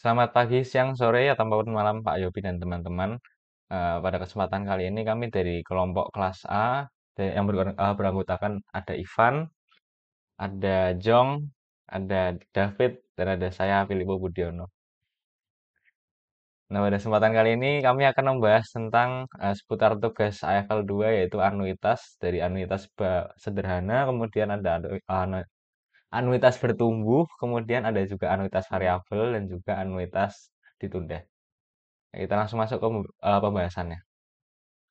Selamat pagi, siang, sore, ataupun malam Pak Yopi dan teman-teman. Pada kesempatan kali ini kami dari kelompok kelas A yang beranggotakan ada Ivan, ada Jong, ada David, dan ada saya Filippo Budiono. Nah, pada kesempatan kali ini kami akan membahas tentang seputar tugas AFL 2 yaitu anuitas dari anuitas sederhana, kemudian ada anuitas bertumbuh, kemudian ada juga anuitas variabel dan juga anuitas ditunda. Kita langsung masuk ke pembahasannya.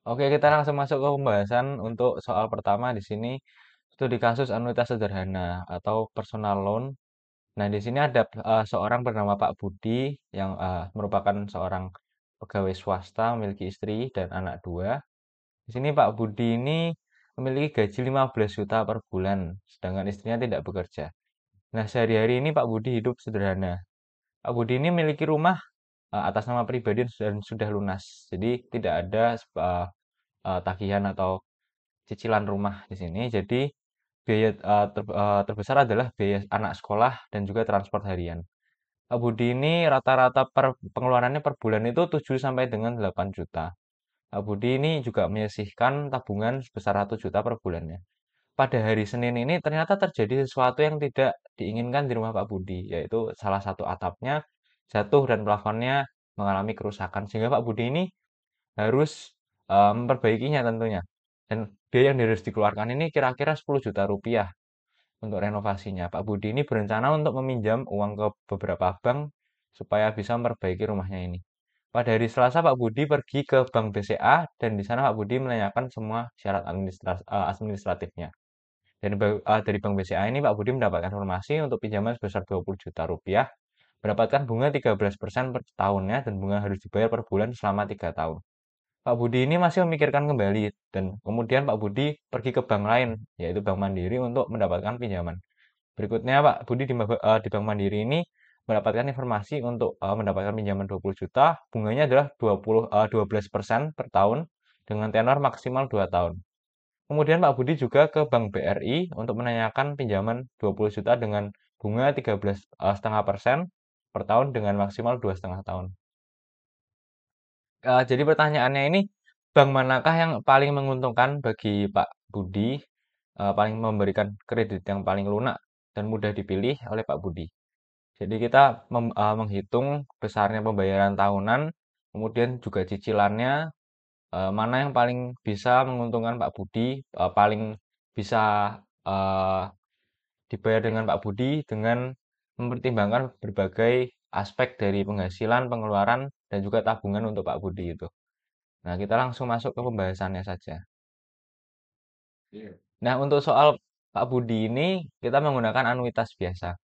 Oke, kita langsung masuk ke pembahasan untuk soal pertama di sini studi kasus anuitas sederhana atau personal loan. Nah, di sini ada seorang bernama Pak Budi yang merupakan seorang pegawai swasta memiliki istri dan anak dua. Di sini Pak Budi ini memiliki gaji 15 juta per bulan, sedangkan istrinya tidak bekerja. Nah, sehari-hari ini Pak Budi hidup sederhana. Pak Budi ini memiliki rumah atas nama pribadi dan sudah lunas. Jadi tidak ada tagihan atau cicilan rumah di sini. Jadi biaya terbesar adalah biaya anak sekolah dan juga transport harian. Pak Budi ini rata-rata pengeluarannya per bulan itu 7 sampai dengan 8 juta. Pak Budi ini juga menyisihkan tabungan sebesar 1 juta per bulannya. Pada hari Senin ini ternyata terjadi sesuatu yang tidak diinginkan di rumah Pak Budi, yaitu salah satu atapnya jatuh dan plafonnya mengalami kerusakan. Sehingga Pak Budi ini harus memperbaikinya tentunya. Dan biaya yang harus dikeluarkan ini kira-kira 10 juta rupiah untuk renovasinya. Pak Budi ini berencana untuk meminjam uang ke beberapa bank supaya bisa memperbaiki rumahnya ini. Pada hari Selasa Pak Budi pergi ke Bank BCA dan di sana Pak Budi menanyakan semua syarat administratifnya. Dan dari Bank BCA ini Pak Budi mendapatkan informasi untuk pinjaman sebesar 20 juta rupiah, mendapatkan bunga 13% per tahunnya dan bunga harus dibayar per bulan selama 3 tahun. Pak Budi ini masih memikirkan kembali dan kemudian Pak Budi pergi ke bank lain, yaitu Bank Mandiri untuk mendapatkan pinjaman. Berikutnya Pak Budi di Bank Mandiri ini mendapatkan informasi untuk mendapatkan pinjaman 20 juta, bunganya adalah 12% per tahun dengan tenor maksimal 2 tahun. Kemudian Pak Budi juga ke Bank BRI untuk menanyakan pinjaman 20 juta dengan bunga 13,5% per tahun dengan maksimal 2,5 tahun. Jadi pertanyaannya ini, bank manakah yang paling menguntungkan bagi Pak Budi, paling memberikan kredit yang paling lunak dan mudah dipilih oleh Pak Budi? Jadi kita menghitung besarnya pembayaran tahunan, kemudian juga cicilannya, mana yang paling bisa menguntungkan Pak Budi, paling bisa eh, dibayar dengan Pak Budi dengan mempertimbangkan berbagai aspek dari penghasilan, pengeluaran, dan juga tabungan untuk Pak Budi itu. Nah, kita langsung masuk ke pembahasannya saja. Nah, untuk soal Pak Budi ini, kita menggunakan anuitas biasa.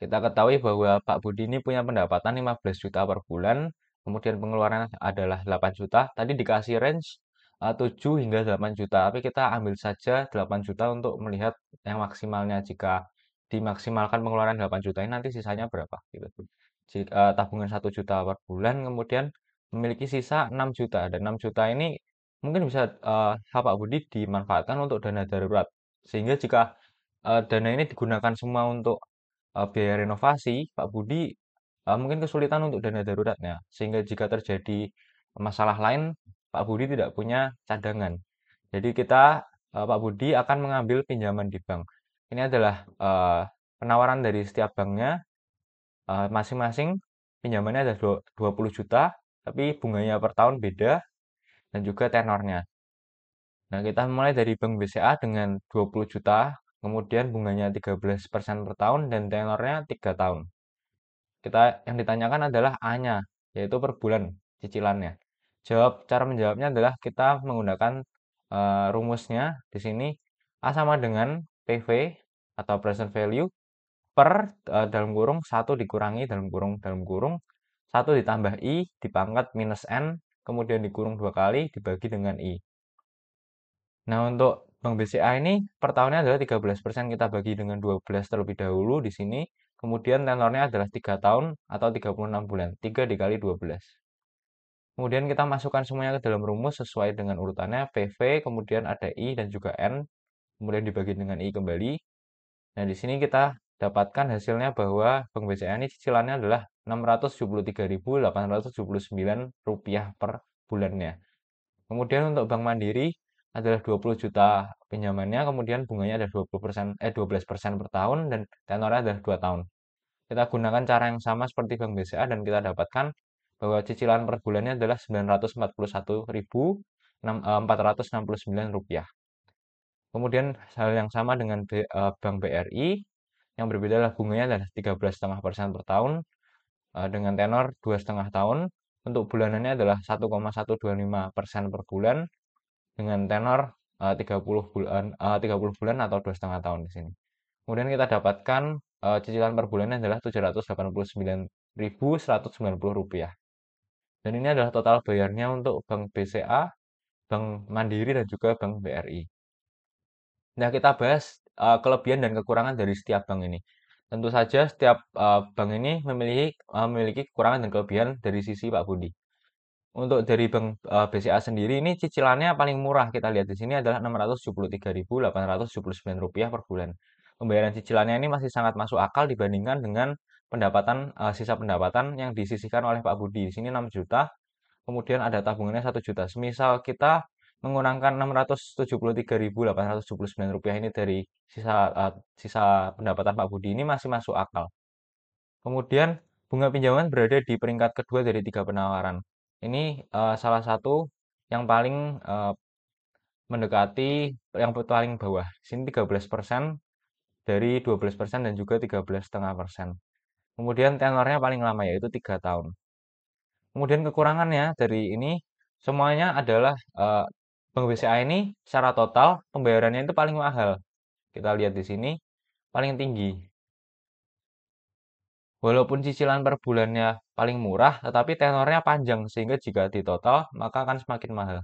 Kita ketahui bahwa Pak Budi ini punya pendapatan 15 juta per bulan, kemudian pengeluaran adalah 8 juta. Tadi dikasih range 7 hingga 8 juta, tapi kita ambil saja 8 juta untuk melihat yang maksimalnya. Jika dimaksimalkan pengeluaran 8 juta ini nanti sisanya berapa gitu. Jika tabungan 1 juta per bulan, kemudian memiliki sisa 6 juta dan 6 juta ini mungkin bisa Pak Budi dimanfaatkan untuk dana darurat. Sehingga jika dana ini digunakan semua untuk biaya renovasi, Pak Budi mungkin kesulitan untuk dana daruratnya, sehingga jika terjadi masalah lain, Pak Budi tidak punya cadangan. Jadi Pak Budi akan mengambil pinjaman di bank. Ini adalah penawaran dari setiap banknya, masing-masing pinjamannya ada 20 juta, tapi bunganya per tahun beda dan juga tenornya. Nah, kita mulai dari Bank BCA dengan 20 juta, kemudian bunganya 13% per tahun dan tenornya 3 tahun. Yang ditanyakan adalah A-nya, yaitu per bulan cicilannya. Cara menjawabnya adalah kita menggunakan rumusnya di sini A sama dengan PV atau present value per dalam kurung 1 dikurangi dalam kurung 1 ditambah I dipangkat minus N kemudian dikurung 2 kali dibagi dengan I. Nah, untuk Bank BCA ini per tahunnya adalah 13%, kita bagi dengan 12 terlebih dahulu di sini. Kemudian tenornya adalah 3 tahun atau 36 bulan. 3 dikali 12. Kemudian kita masukkan semuanya ke dalam rumus sesuai dengan urutannya. PV, kemudian ada I dan juga N. Kemudian dibagi dengan I kembali. Nah, di sini kita dapatkan hasilnya bahwa Bank BCA ini cicilannya adalah Rp673.879 per bulannya. Kemudian untuk Bank Mandiri adalah 20 juta pinjamannya, kemudian bunganya ada 12% per tahun dan tenornya adalah 2 tahun. Kita gunakan cara yang sama seperti Bank BCA dan kita dapatkan bahwa cicilan per bulannya adalah Rp941.469. Kemudian hal yang sama dengan Bank BRI, yang berbeda adalah bunganya adalah 13,5% per tahun dengan tenor 2,5 tahun. Untuk bulanannya adalah 1,125% per bulan dengan tenor 30 bulan atau 2,5 tahun di sini. Kemudian kita dapatkan cicilan per bulannya adalah Rp789.190. Dan ini adalah total bayarnya untuk Bank BCA, Bank Mandiri, dan juga Bank BRI. Nah, kita bahas kelebihan dan kekurangan dari setiap bank ini. Tentu saja setiap bank ini memiliki kekurangan dan kelebihan dari sisi Pak Budi. Untuk dari Bank BCA sendiri ini cicilannya paling murah kita lihat di sini adalah Rp673.879 per bulan. Pembayaran cicilannya ini masih sangat masuk akal dibandingkan dengan sisa pendapatan yang disisihkan oleh Pak Budi. Di sini 6 juta, kemudian ada tabungannya 1 juta. Semisal kita mengurangkan Rp673.879 ini dari sisa pendapatan Pak Budi ini masih masuk akal. Kemudian bunga pinjaman berada di peringkat kedua dari 3 penawaran. Ini salah satu yang paling mendekati yang paling bawah. Di sini 13% dari 12% dan juga 13,5%. Kemudian tenornya paling lama yaitu 3 tahun. Kemudian kekurangannya dari ini semuanya adalah Bank BCA ini secara total pembayarannya itu paling mahal. Kita lihat di sini paling tinggi. Walaupun cicilan per bulannya paling murah, tetapi tenornya panjang sehingga jika ditotal maka akan semakin mahal.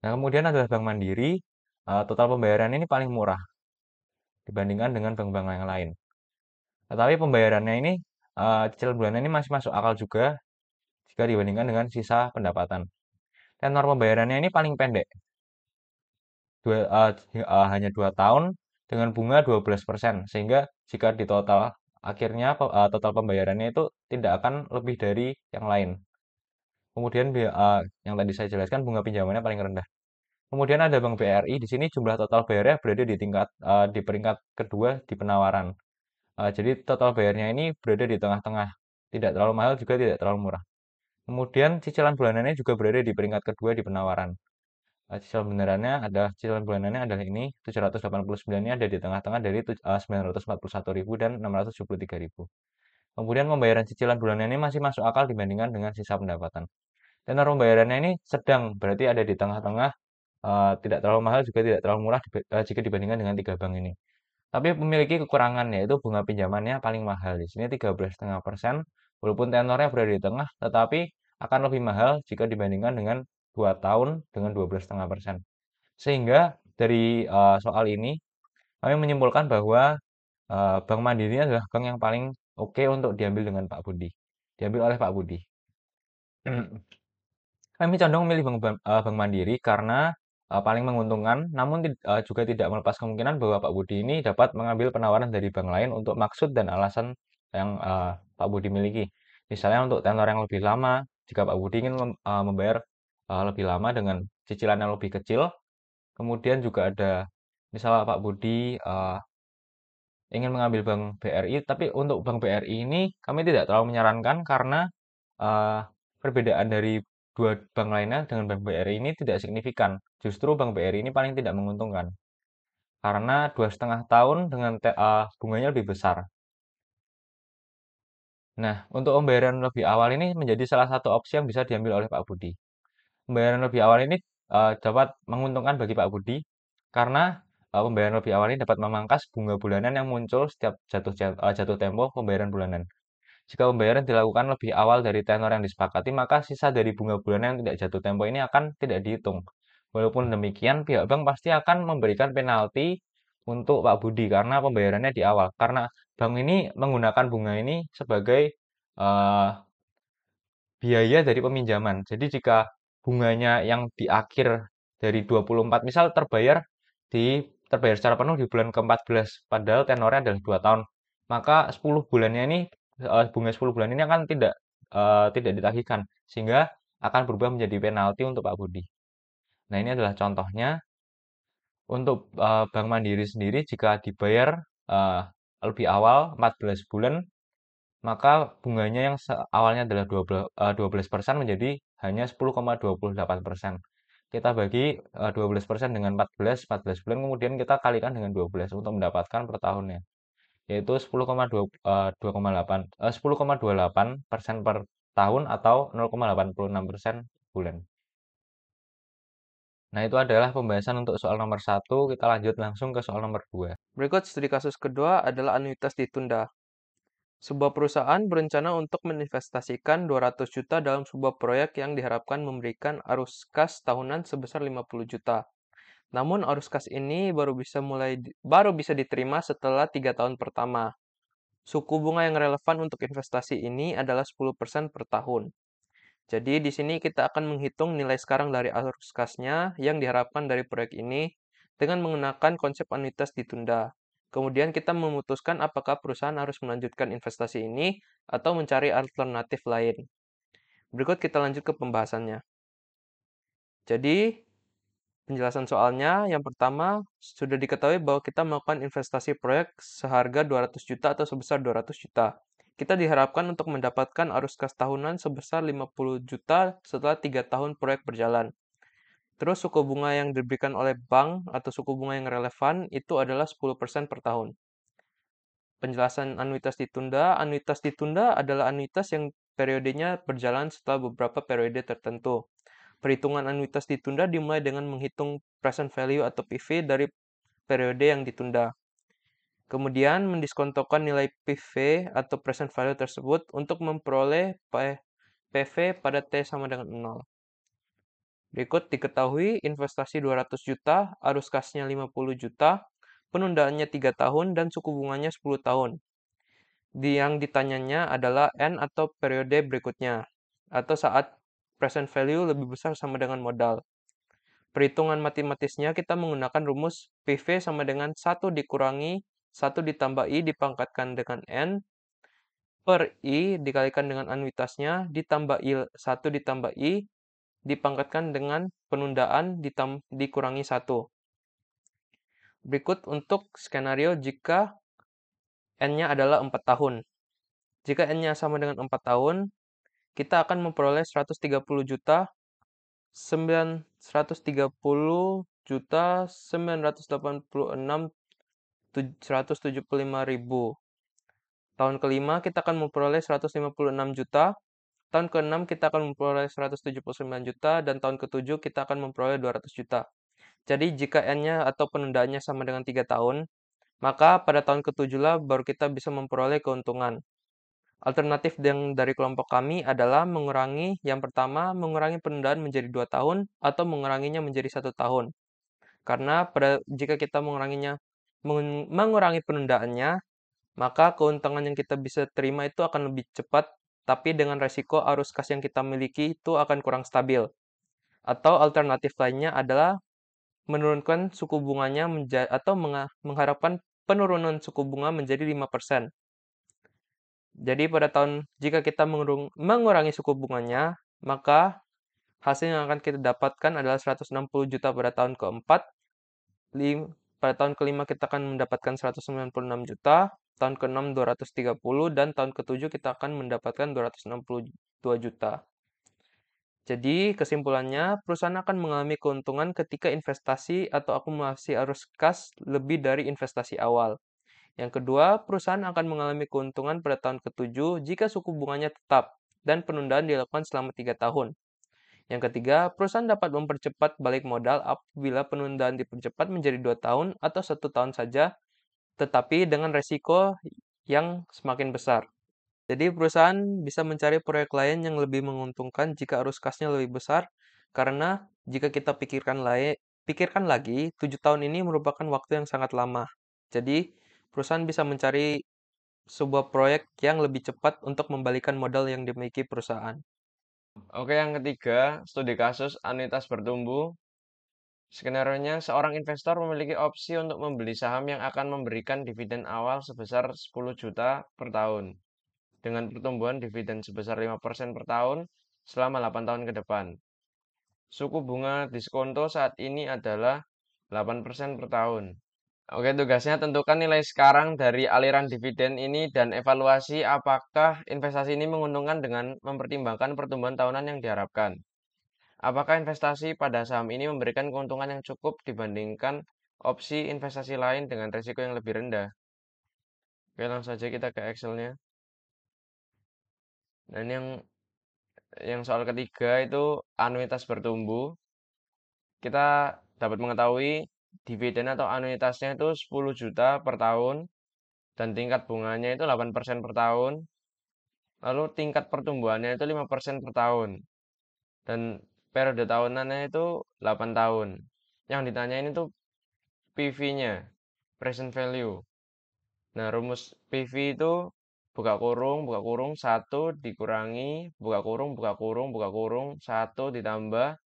Nah, kemudian adalah Bank Mandiri, total pembayaran ini paling murah dibandingkan dengan bank-bank yang lain. Tetapi pembayarannya ini cicilan bulanan ini masih masuk akal juga jika dibandingkan dengan sisa pendapatan. Tenor pembayarannya ini paling pendek, hanya 2 tahun dengan bunga 12%, sehingga jika ditotal akhirnya total pembayarannya itu tidak akan lebih dari yang lain. Kemudian yang tadi saya jelaskan bunga pinjamannya paling rendah. Kemudian ada Bank BRI, di sini jumlah total bayarnya berada di peringkat kedua di penawaran. Jadi total bayarnya ini berada di tengah-tengah, tidak terlalu mahal juga tidak terlalu murah. Kemudian cicilan bulanannya juga berada di peringkat kedua di penawaran. Cicilan bulanannya adalah ini 789 ini ada di tengah-tengah dari 941.000 dan 673.000. Kemudian pembayaran cicilan bulanan ini masih masuk akal dibandingkan dengan sisa pendapatan. Tenor pembayarannya ini sedang, berarti ada di tengah-tengah, tidak terlalu mahal juga tidak terlalu murah jika dibandingkan dengan 3 bank ini. Tapi memiliki kekurangan yaitu bunga pinjamannya paling mahal. Di sini 13,5%, walaupun tenornya berada di tengah, tetapi akan lebih mahal jika dibandingkan dengan 2 tahun dengan 12,5%. Sehingga dari soal ini kami menyimpulkan bahwa Bank Mandiri adalah bank yang paling oke untuk diambil dengan Pak Budi, diambil oleh Pak Budi. Kami condong memilih Bank Mandiri karena paling menguntungkan, namun juga tidak melepas kemungkinan bahwa Pak Budi ini dapat mengambil penawaran dari bank lain untuk maksud dan alasan yang Pak Budi miliki. Misalnya untuk tenor yang lebih lama, jika Pak Budi ingin membayar lebih lama dengan cicilan yang lebih kecil. Kemudian juga ada misalnya Pak Budi ingin mengambil Bank BRI, tapi untuk Bank BRI ini kami tidak terlalu menyarankan karena eh, perbedaan dari dua bank lainnya dengan Bank BRI ini tidak signifikan. Justru Bank BRI ini paling tidak menguntungkan karena 2,5 tahun dengan bunganya lebih besar. Nah, untuk pembayaran lebih awal ini menjadi salah satu opsi yang bisa diambil oleh Pak Budi. Pembayaran lebih awal ini dapat menguntungkan bagi Pak Budi karena pembayaran lebih awal ini dapat memangkas bunga bulanan yang muncul setiap jatuh tempo pembayaran bulanan. Jika pembayaran dilakukan lebih awal dari tenor yang disepakati, maka sisa dari bunga bulanan yang tidak jatuh tempo ini akan tidak dihitung. Walaupun demikian, pihak bank pasti akan memberikan penalti untuk Pak Budi karena pembayarannya di awal. Karena bank ini menggunakan bunga ini sebagai eh, biaya dari peminjaman. Jadi jika bunganya yang di akhir dari 24 misal terbayar secara penuh di bulan ke-14 padahal tenornya adalah 2 tahun. maka 10 bulannya ini bunga 10 bulan ini akan tidak ditagihkan sehingga akan berubah menjadi penalti untuk Pak Budi. Nah, ini adalah contohnya untuk Bank Mandiri sendiri jika dibayar eh, lebih awal 14 bulan, maka bunganya yang awalnya adalah 12% menjadi hanya 10,28%. Kita bagi 12% dengan 14 bulan, kemudian kita kalikan dengan 12 untuk mendapatkan per tahunnya, yaitu 10,28% per tahun atau 0,86% bulan. Nah, itu adalah pembahasan untuk soal nomor satu. Kita lanjut langsung ke soal nomor 2. Berikut studi kasus kedua adalah anuitas ditunda. Sebuah perusahaan berencana untuk menginvestasikan 200 juta dalam sebuah proyek yang diharapkan memberikan arus kas tahunan sebesar 50 juta. Namun arus kas ini baru bisa diterima setelah 3 tahun pertama. Suku bunga yang relevan untuk investasi ini adalah 10% per tahun. Jadi di sini kita akan menghitung nilai sekarang dari arus kasnya yang diharapkan dari proyek ini dengan menggunakan konsep anuitas ditunda. Kemudian kita memutuskan apakah perusahaan harus melanjutkan investasi ini atau mencari alternatif lain. Berikut kita lanjut ke pembahasannya. Jadi, penjelasan soalnya, yang pertama, sudah diketahui bahwa kita melakukan investasi proyek seharga 200 juta atau sebesar 200 juta. Kita diharapkan untuk mendapatkan arus kas tahunan sebesar 50 juta setelah 3 tahun proyek berjalan. Terus suku bunga yang diberikan oleh bank atau suku bunga yang relevan itu adalah 10% per tahun. Penjelasan anuitas ditunda adalah anuitas yang periodenya berjalan setelah beberapa periode tertentu. Perhitungan anuitas ditunda dimulai dengan menghitung present value atau PV dari periode yang ditunda. Kemudian mendiskontokan nilai PV atau present value tersebut untuk memperoleh PV pada T sama dengan 0. Berikut diketahui investasi 200 juta, arus kasnya 50 juta, penundaannya 3 tahun, dan suku bunganya 10 tahun. Yang ditanyanya adalah N atau periode berikutnya, atau saat present value lebih besar sama dengan modal. Perhitungan matematisnya kita menggunakan rumus PV sama dengan 1 dikurangi 1 ditambah I dipangkatkan dengan N per I dikalikan dengan anuitasnya ditambah I 1 ditambah I dipangkatkan dengan penundaan dikurangi 1. Berikut untuk skenario jika N-nya adalah 4 tahun. Jika N-nya sama dengan 4 tahun, kita akan memperoleh 130 juta 975.175.000. Tahun kelima kita akan memperoleh 156 juta. Tahun keenam kita akan memperoleh 179 juta dan tahun ketujuh kita akan memperoleh 200 juta. Jadi jika N-nya atau penundaannya sama dengan 3 tahun, maka pada tahun ketujuh lah baru kita bisa memperoleh keuntungan. Alternatif yang dari kelompok kami adalah yang pertama, mengurangi penundaan menjadi 2 tahun atau menguranginya menjadi 1 tahun. Karena jika kita mengurangi penundaannya, maka keuntungan yang kita bisa terima itu akan lebih cepat, tapi dengan resiko arus kas yang kita miliki itu akan kurang stabil. Atau alternatif lainnya adalah menurunkan suku bunganya atau mengharapkan penurunan suku bunga menjadi 5%. Jadi jika kita mengurangi suku bunganya, maka hasil yang akan kita dapatkan adalah 160 juta pada tahun keempat. Pada tahun kelima kita akan mendapatkan 196 juta, tahun keenam 230, dan tahun ketujuh kita akan mendapatkan 262 juta. Jadi kesimpulannya, perusahaan akan mengalami keuntungan ketika investasi atau akumulasi arus kas lebih dari investasi awal. Yang kedua, perusahaan akan mengalami keuntungan pada tahun ketujuh jika suku bunganya tetap dan penundaan dilakukan selama 3 tahun. Yang ketiga, perusahaan dapat mempercepat balik modal apabila penundaan dipercepat menjadi 2 tahun atau 1 tahun saja, tetapi dengan resiko yang semakin besar. Jadi perusahaan bisa mencari proyek lain yang lebih menguntungkan jika arus kasnya lebih besar, karena jika kita pikirkan lagi, 7 tahun ini merupakan waktu yang sangat lama. Jadi, perusahaan bisa mencari sebuah proyek yang lebih cepat untuk membalikan modal yang dimiliki perusahaan. Oke, yang ketiga, studi kasus anuitas bertumbuh. Skenario-nya, seorang investor memiliki opsi untuk membeli saham yang akan memberikan dividen awal sebesar 10 juta per tahun, dengan pertumbuhan dividen sebesar 5% per tahun selama 8 tahun ke depan. Suku bunga diskonto saat ini adalah 8% per tahun. Oke, tugasnya tentukan nilai sekarang dari aliran dividen ini dan evaluasi apakah investasi ini menguntungkan dengan mempertimbangkan pertumbuhan tahunan yang diharapkan. Apakah investasi pada saham ini memberikan keuntungan yang cukup dibandingkan opsi investasi lain dengan risiko yang lebih rendah? Oke, langsung saja kita ke Excel-nya. Dan yang soal ketiga itu anuitas bertumbuh. Kita dapat mengetahui dividen atau anuitasnya itu 10 juta per tahun dan tingkat bunganya itu 8% per tahun. Lalu tingkat pertumbuhannya itu 5% per tahun dan periode tahunannya itu 8 tahun. Yang ditanyain itu PV-nya, present value. Nah, rumus PV itu buka kurung, 1 dikurangi, buka kurung, 1 ditambah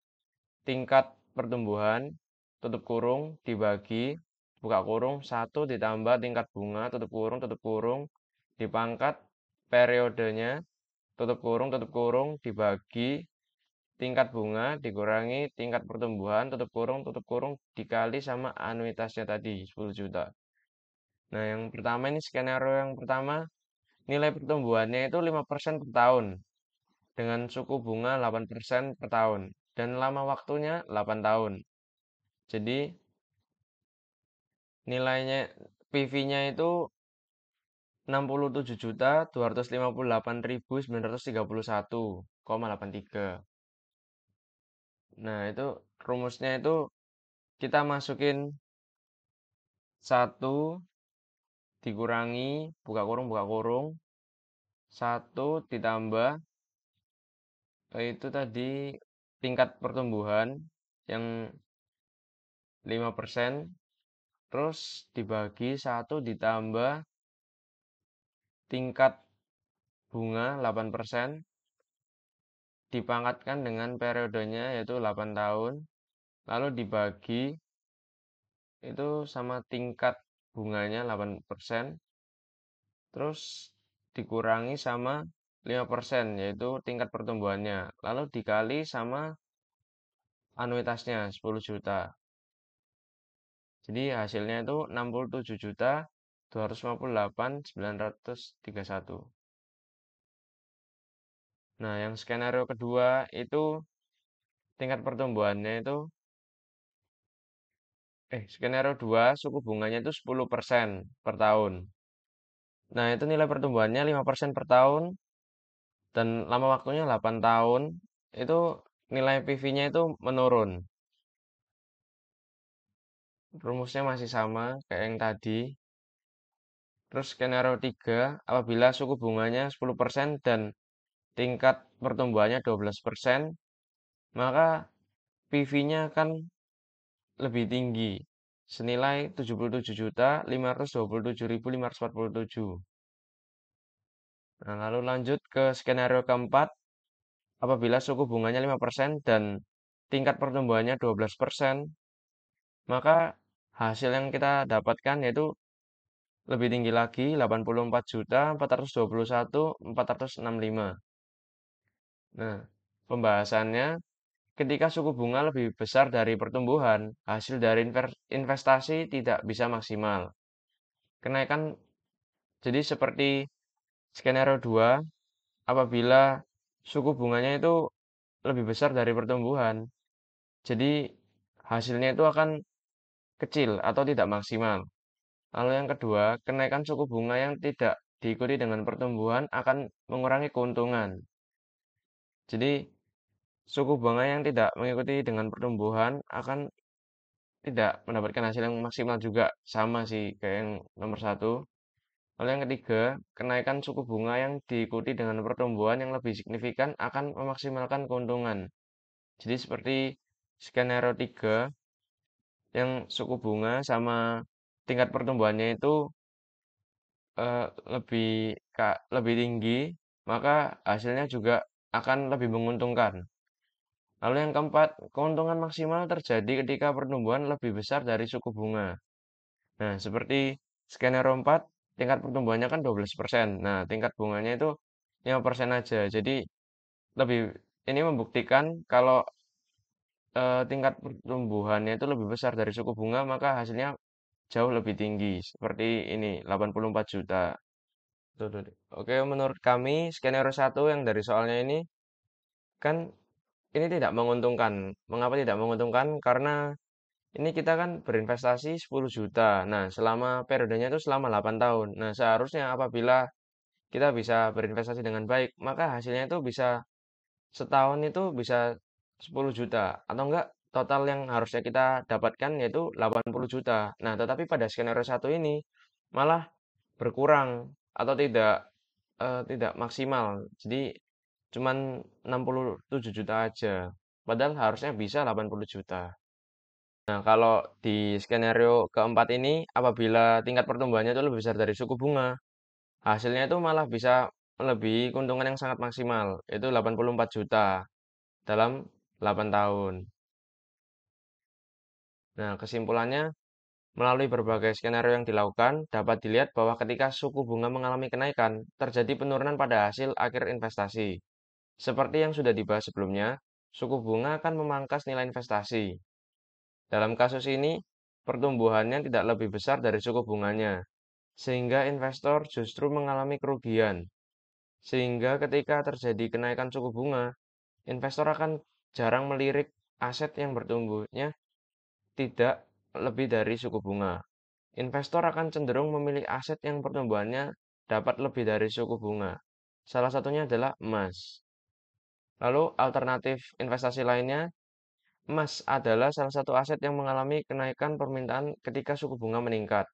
tingkat pertumbuhan, tutup kurung, dibagi, buka kurung, 1 ditambah tingkat bunga, tutup kurung, dipangkat periodenya, tutup kurung, dibagi tingkat bunga, dikurangi tingkat pertumbuhan, tutup kurung, dikali sama anuitasnya tadi, 10 juta. Nah, yang pertama ini skenario yang pertama, nilai pertumbuhannya itu 5% per tahun dengan suku bunga 8% per tahun dan lama waktunya 8 tahun. Jadi nilainya PV-nya itu 67.258.931,83. Nah, itu rumusnya itu kita masukin 1 dikurangi buka kurung, 1 ditambah itu tadi tingkat pertumbuhan yang 5%, terus dibagi 1 ditambah tingkat bunga 8%, dipangkatkan dengan periodenya yaitu 8 tahun, lalu dibagi itu sama tingkat bunganya 8%, terus dikurangi sama 5% yaitu tingkat pertumbuhannya, lalu dikali sama anuitasnya 10 juta. Jadi hasilnya itu 67.258.931. Nah, yang skenario kedua itu tingkat pertumbuhannya itu skenario 2 suku bunganya itu 10% per tahun. Nah, itu nilai pertumbuhannya 5% per tahun dan lama waktunya 8 tahun. Itu nilai PV-nya itu menurun. Rumusnya masih sama kayak yang tadi. Terus skenario 3, apabila suku bunganya 10% dan tingkat pertumbuhannya 12%, maka PV-nya akan lebih tinggi, senilai 77.527.547. Nah, lalu lanjut ke skenario keempat, apabila suku bunganya 5% dan tingkat pertumbuhannya 12%, maka hasil yang kita dapatkan yaitu lebih tinggi lagi, 84.421.465. Nah, pembahasannya, ketika suku bunga lebih besar dari pertumbuhan, hasil dari investasi tidak bisa maksimal. Kenaikan, jadi seperti skenario 2, apabila suku bunganya itu lebih besar dari pertumbuhan, jadi hasilnya itu akan kecil atau tidak maksimal. Lalu yang kedua, kenaikan suku bunga yang tidak diikuti dengan pertumbuhan akan mengurangi keuntungan. Jadi suku bunga yang tidak mengikuti dengan pertumbuhan akan tidak mendapatkan hasil yang maksimal juga, sama sih kayak yang nomor satu. Lalu yang ketiga, kenaikan suku bunga yang diikuti dengan pertumbuhan yang lebih signifikan akan memaksimalkan keuntungan. Jadi seperti skenario 3 yang suku bunga sama tingkat pertumbuhannya itu eh, lebih lebih tinggi, maka hasilnya juga akan lebih menguntungkan. Lalu yang keempat, keuntungan maksimal terjadi ketika pertumbuhan lebih besar dari suku bunga. Nah, seperti skenario 4, tingkat pertumbuhannya kan 12%. Nah, tingkat bunganya itu 5% aja. Jadi lebih ini membuktikan kalau tingkat pertumbuhannya itu lebih besar dari suku bunga, maka hasilnya jauh lebih tinggi. Seperti ini, 84 juta. Tuh, tuh, tuh. Oke, menurut kami skenario satu yang dari soalnya ini kan ini tidak menguntungkan. Mengapa tidak menguntungkan? Karena ini kita kan berinvestasi 10 juta. Nah, selama periodenya itu selama 8 tahun. Nah, seharusnya apabila kita bisa berinvestasi dengan baik, maka hasilnya itu bisa setahun itu bisa 10 juta. Atau enggak, total yang harusnya kita dapatkan yaitu 80 juta. Nah, tetapi pada skenario satu ini malah berkurang atau tidak maksimal. Jadi cuman 67 juta aja. Padahal harusnya bisa 80 juta. Nah, kalau di skenario keempat ini, apabila tingkat pertumbuhannya itu lebih besar dari suku bunga, hasilnya itu malah bisa melebihi keuntungan yang sangat maksimal, yaitu 84 juta dalam 8 tahun. Nah, kesimpulannya, melalui berbagai skenario yang dilakukan, dapat dilihat bahwa ketika suku bunga mengalami kenaikan, terjadi penurunan pada hasil akhir investasi. Seperti yang sudah dibahas sebelumnya, suku bunga akan memangkas nilai investasi. Dalam kasus ini, pertumbuhannya tidak lebih besar dari suku bunganya, sehingga investor justru mengalami kerugian. Sehingga ketika terjadi kenaikan suku bunga, investor akan jarang melirik aset yang bertumbuhnya tidak lebih dari suku bunga. Investor akan cenderung memilih aset yang pertumbuhannya dapat lebih dari suku bunga. Salah satunya adalah emas. Lalu alternatif investasi lainnya, emas adalah salah satu aset yang mengalami kenaikan permintaan ketika suku bunga meningkat.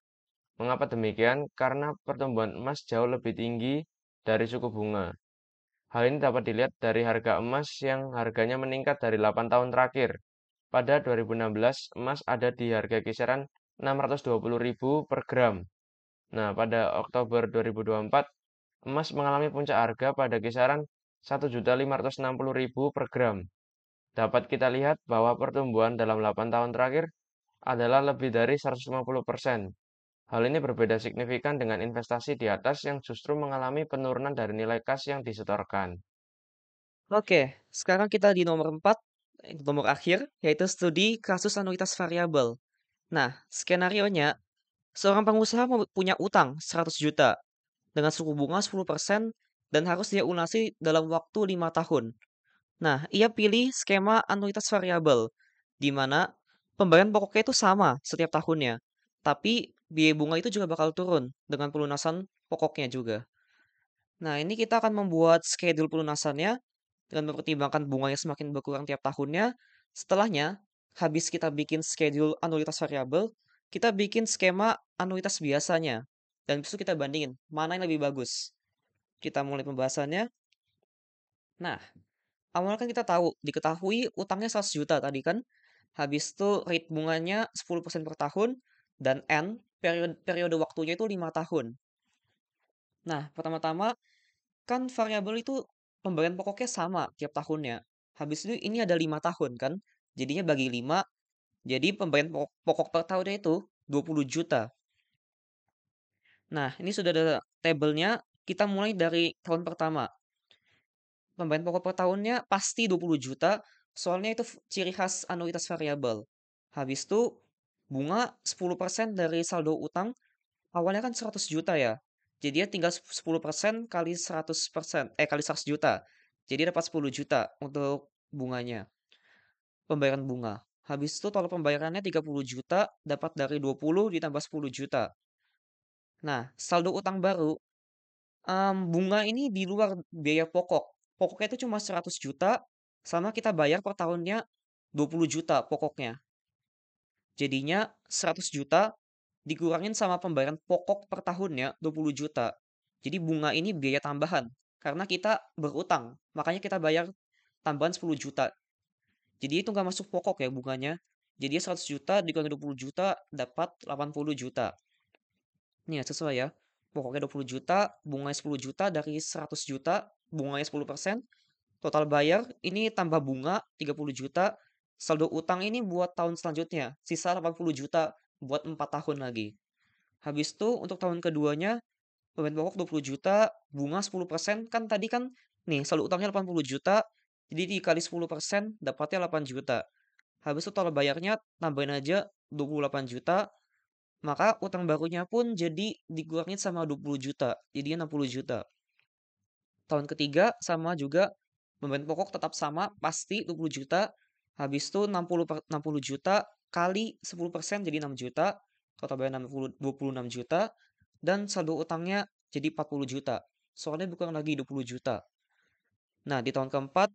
Mengapa demikian? Karena pertumbuhan emas jauh lebih tinggi dari suku bunga. Hal ini dapat dilihat dari harga emas yang harganya meningkat dari 8 tahun terakhir. Pada 2016, emas ada di harga kisaran 620.000 per gram. Nah, pada Oktober 2024, emas mengalami puncak harga pada kisaran 1.560.000 per gram. Dapat kita lihat bahwa pertumbuhan dalam 8 tahun terakhir adalah lebih dari 150%. Hal ini berbeda signifikan dengan investasi di atas yang justru mengalami penurunan dari nilai kas yang disetorkan. Oke, sekarang kita di nomor 4, nomor akhir, yaitu studi kasus anuitas variabel. Nah, skenarionya, seorang pengusaha punya utang 100 juta dengan suku bunga 10% dan harus dia lunasi dalam waktu 5 tahun. Nah, ia pilih skema anuitas variabel, di mana pembayaran pokoknya itu sama setiap tahunnya, tapi biaya bunga itu juga bakal turun dengan pelunasan pokoknya juga. Nah, ini kita akan membuat schedule pelunasannya dengan mempertimbangkan bunganya semakin berkurang tiap tahunnya. Setelahnya, habis kita bikin schedule anuitas variabel, kita bikin skema anuitas biasanya. Dan habis itu kita bandingin mana yang lebih bagus. Kita mulai pembahasannya. Nah, awalnya kan kita diketahui utangnya 100 juta tadi kan. Habis itu rate bunganya 10% per tahun dan periode waktunya itu 5 tahun. Nah, pertama-tama kan variabel itu pembayaran pokoknya sama tiap tahunnya. Habis itu ini ada 5 tahun kan. Jadinya bagi 5, jadi pembayaran pokok per tahunnya itu 20 juta. Nah, ini sudah ada tabelnya. Kita mulai dari tahun pertama. Pembayaran pokok per tahunnya pasti 20 juta. Soalnya itu ciri khas anuitas variabel. Habis itu bunga 10% dari saldo utang. Awalnya kan 100 juta ya. Jadi ya tinggal 10% kali 100%, kali 100 juta. Jadi dapat 10 juta untuk bunganya, pembayaran bunga. Habis itu total pembayarannya 30 juta, dapat dari 20 ditambah 10 juta. Nah, saldo utang baru, bunga ini di luar biaya pokok. Pokoknya itu cuma 100 juta, sama kita bayar per tahunnya 20 juta pokoknya. Jadinya 100 juta dikurangin sama pembayaran pokok per tahunnya 20 juta. Jadi bunga ini biaya tambahan karena kita berutang. Makanya kita bayar tambahan 10 juta. Jadi itu nggak masuk pokok ya bunganya. Jadi 100 juta dikurangi 20 juta dapat 80 juta. Ini ya sesuai ya. Pokoknya 20 juta, bunganya 10 juta dari 100 juta, bunganya 10%. Total bayar ini tambah bunga 30 juta. Saldo utang ini buat tahun selanjutnya. Sisa 80 juta buat 4 tahun lagi. Habis itu untuk tahun keduanya beban pokok 20 juta, bunga 10%. Kan tadi kan nih saldo utangnya 80 juta. Jadi dikali 10% dapatnya 8 juta. Habis itu total bayarnya tambahin aja 28 juta. Maka utang barunya pun jadi dikurangin sama 20 juta. Jadinya 60 juta. Tahun ketiga sama juga beban pokok tetap sama pasti 20 juta. Habis itu 60 juta kali 10% jadi 6 juta. Total bayar 26 juta dan saldo utangnya jadi 40 juta. Soalnya bukan lagi 20 juta. Nah, di tahun keempat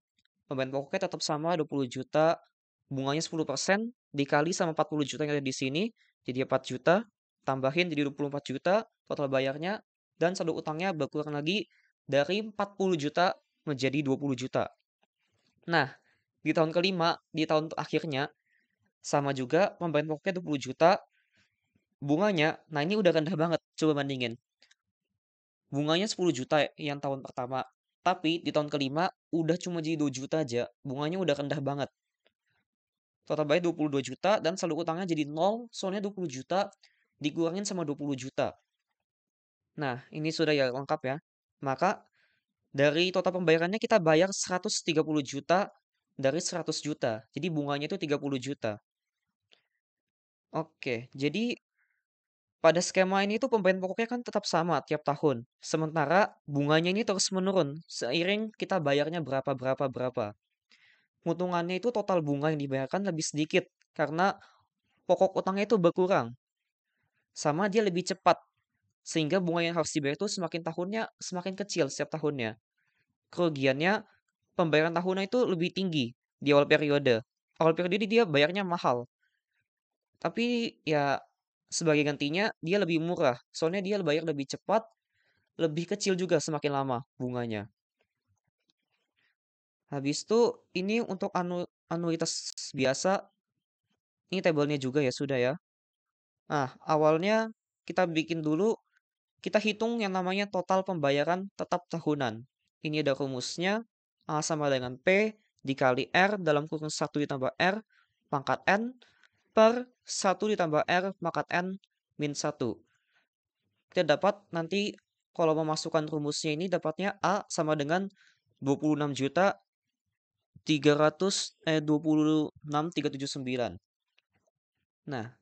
beban pokoknya tetap sama 20 juta. Bunganya 10% dikali sama 40 juta yang ada di sini jadi 4 juta. Tambahin jadi 24 juta total bayarnya dan saldo utangnya berkurang lagi dari 40 juta menjadi 20 juta. Nah, di tahun kelima, di tahun akhirnya, sama juga pembayaran pokoknya 20 juta, bunganya, nah ini udah rendah banget, coba bandingin. Bunganya 10 juta yang tahun pertama, tapi di tahun kelima udah cuma jadi 2 juta aja, bunganya udah rendah banget. Total bayar 22 juta dan saldo utangnya jadi 0, soalnya 20 juta dikurangin sama 20 juta. Nah, ini sudah ya lengkap ya. Maka dari total pembayarannya kita bayar 130 juta dari 100 juta. Jadi bunganya itu 30 juta. Oke, jadi pada skema ini tuh pembayaran pokoknya kan tetap sama tiap tahun. Sementara bunganya ini terus menurun seiring kita bayarnya berapa. Hitungannya itu total bunga yang dibayarkan lebih sedikit karena pokok utangnya itu berkurang. Sama dia lebih cepat sehingga bunga yang harus dibayar itu semakin tahunnya semakin kecil setiap tahunnya. Kerugiannya pembayaran tahunan itu lebih tinggi di awal periode. Awal periode dia bayarnya mahal. Tapi ya sebagai gantinya dia lebih murah. Soalnya dia bayar lebih cepat, lebih kecil juga semakin lama bunganya. Habis itu ini untuk anuitas biasa, ini tabelnya juga ya sudah ya. Nah, awalnya kita bikin dulu, kita hitung yang namanya total pembayaran tetap tahunan. Ini ada rumusnya, A sama dengan P dikali R dalam kurung 1 ditambah R pangkat N per 1 ditambah R pangkat N min 1. Kita dapat nanti kalau memasukkan rumusnya ini dapatnya A sama dengan 26 juta 326.379. Nah,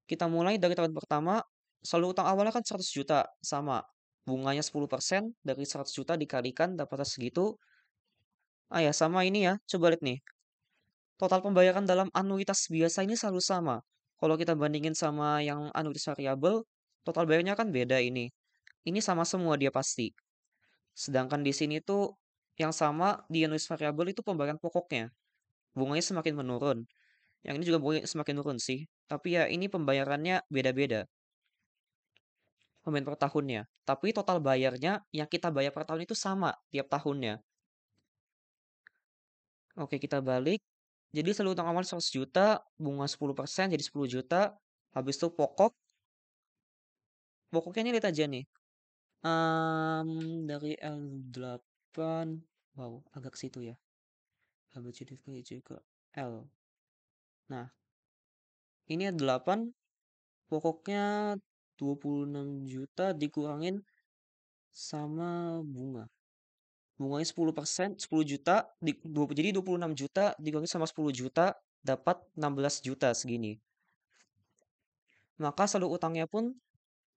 kita mulai dari tahun pertama, saldo utang awalnya kan 100 juta, sama. Bunganya 10% dari 100 juta dikalikan dapatnya segitu. Ah ya, sama ini ya, coba lihat nih. Total pembayaran dalam anuitas biasa ini selalu sama. Kalau kita bandingin sama yang anuitas variabel, total bayarnya kan beda ini. Ini sama semua dia pasti. Sedangkan di sini tuh yang sama di anuitas variabel itu pembayaran pokoknya. Bunganya semakin menurun. Yang ini juga bunganya semakin turun sih. Tapi ya ini pembayarannya beda-beda. Pembayaran per tahunnya. Tapi total bayarnya yang kita bayar per tahun itu sama tiap tahunnya. Oke, kita balik. Jadi saldo utang awal 100 juta, bunga 10% jadi 10 juta. Habis itu pokok. Pokoknya ini lihat aja nih. Dari L8. Wow, agak situ ya. Habis jadi ke L. Nah, ini ada 8. Pokoknya 26 juta dikurangin sama bunga. Bunganya 10%, 10 juta, jadi 26 juta dikurangi sama 10 juta, dapat 16 juta segini. Maka saldo utangnya pun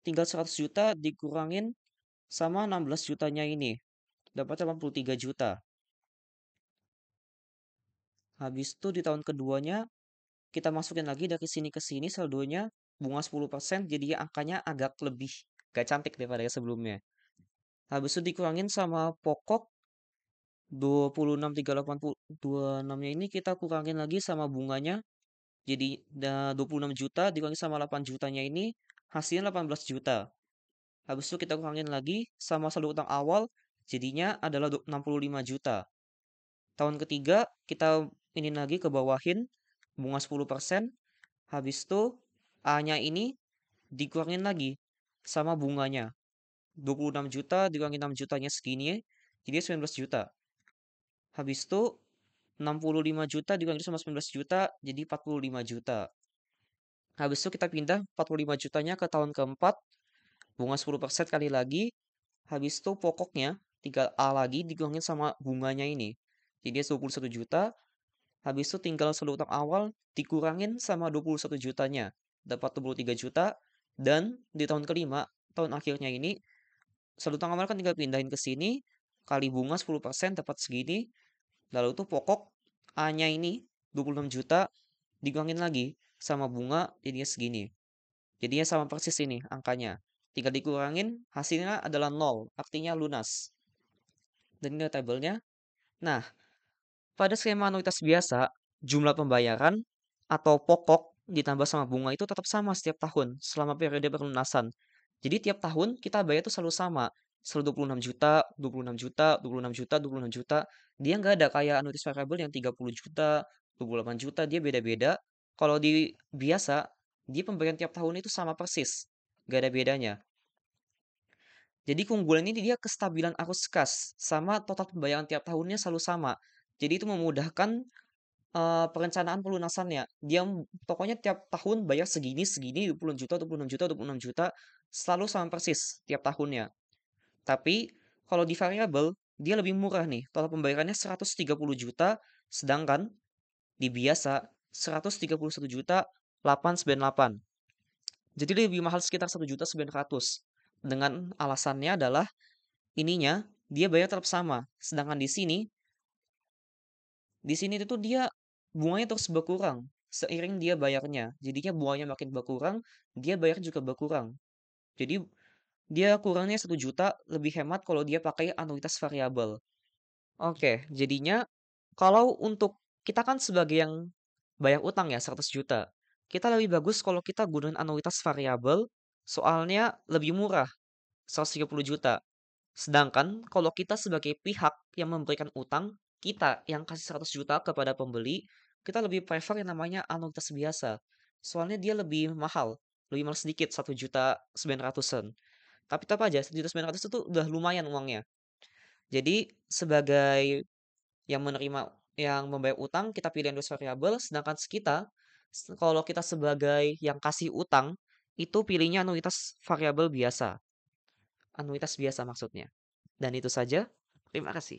tinggal 100 juta dikurangin sama 16 jutanya ini. Dapat 83 juta. Habis itu di tahun keduanya, kita masukin lagi dari sini ke sini saldonya, bunga 10%, jadi angkanya agak lebih gak cantik daripada yang sebelumnya. Habis itu dikurangin sama pokok 26.380 nya ini kita kurangin lagi sama bunganya. Jadi 26 juta dikurangi sama 8 jutanya ini hasilnya 18 juta. Habis itu kita kurangin lagi sama saldo utang awal jadinya adalah 65 juta. Tahun ketiga kita ini lagi ke bawahin bunga 10%. Habis itu A-nya ini dikurangin lagi sama bunganya. 26 juta dikurangi 6 jutanya segini jadi 19 juta. Habis itu 65 juta dikurangi sama 19 juta jadi 45 juta. Habis itu kita pindah 45 jutanya ke tahun keempat, bunga 10% kali lagi. Habis itu pokoknya tinggal A lagi dikurangin sama bunganya ini. Jadi dia 21 juta. Habis itu tinggal saldo utang awal dikurangin sama 21 jutanya. Dapat 23 juta. Dan di tahun kelima, tahun akhirnya ini, saldo utang awal kan tinggal pindahin ke sini. Kali bunga 10% dapat segini. Lalu tuh pokok A-nya ini 26 juta dikurangin lagi sama bunga jadinya segini. Jadinya sama persis ini angkanya. Tinggal dikurangin hasilnya adalah 0, artinya lunas. Dan ini tabelnya. Nah, pada skema anuitas biasa, jumlah pembayaran atau pokok ditambah sama bunga itu tetap sama setiap tahun selama periode pelunasan. Jadi tiap tahun kita bayar itu selalu sama. Selalu 26 juta, 26 juta, 26 juta, 26 juta. Dia nggak ada kayak anuitas variabel yang 30 juta, 28 juta, dia beda-beda. Kalau di biasa, dia pembayaran tiap tahun itu sama persis. Nggak ada bedanya. Jadi keunggulan ini dia kestabilan arus kas sama total pembayaran tiap tahunnya selalu sama. Jadi itu memudahkan perencanaan pelunasannya. Dia pokoknya tiap tahun bayar segini, segini, 20 juta, 26 juta, 26 juta, selalu sama persis tiap tahunnya. Tapi kalau di variabel, dia lebih murah nih. Total pembayarannya 130 juta, sedangkan di biasa 131 juta 898. Jadi lebih mahal sekitar 1.900.000. Dengan alasannya adalah ininya dia bayar tetap sama. Sedangkan di sini itu dia bunganya terus berkurang seiring dia bayarnya. Jadinya bunganya makin berkurang, dia bayar juga berkurang. Jadi dia kurangnya 1 juta lebih hemat kalau dia pakai anuitas variabel. Oke, jadinya kalau untuk kita kan sebagai yang bayar utang ya 100 juta. Kita lebih bagus kalau kita gunakan anuitas variabel soalnya lebih murah 130 juta. Sedangkan kalau kita sebagai pihak yang memberikan utang, kita yang kasih 100 juta kepada pembeli, kita lebih prefer yang namanya anuitas biasa. Soalnya dia lebih mahal sedikit 1.900.000-an. Tapi tetap aja 1.900.000 itu udah lumayan uangnya. Jadi sebagai yang menerima yang membayar utang, kita pilih anuitas variabel, sedangkan kalau kita sebagai yang kasih utang, itu pilihnya anuitas variabel biasa. Anuitas biasa maksudnya. Dan itu saja. Terima kasih.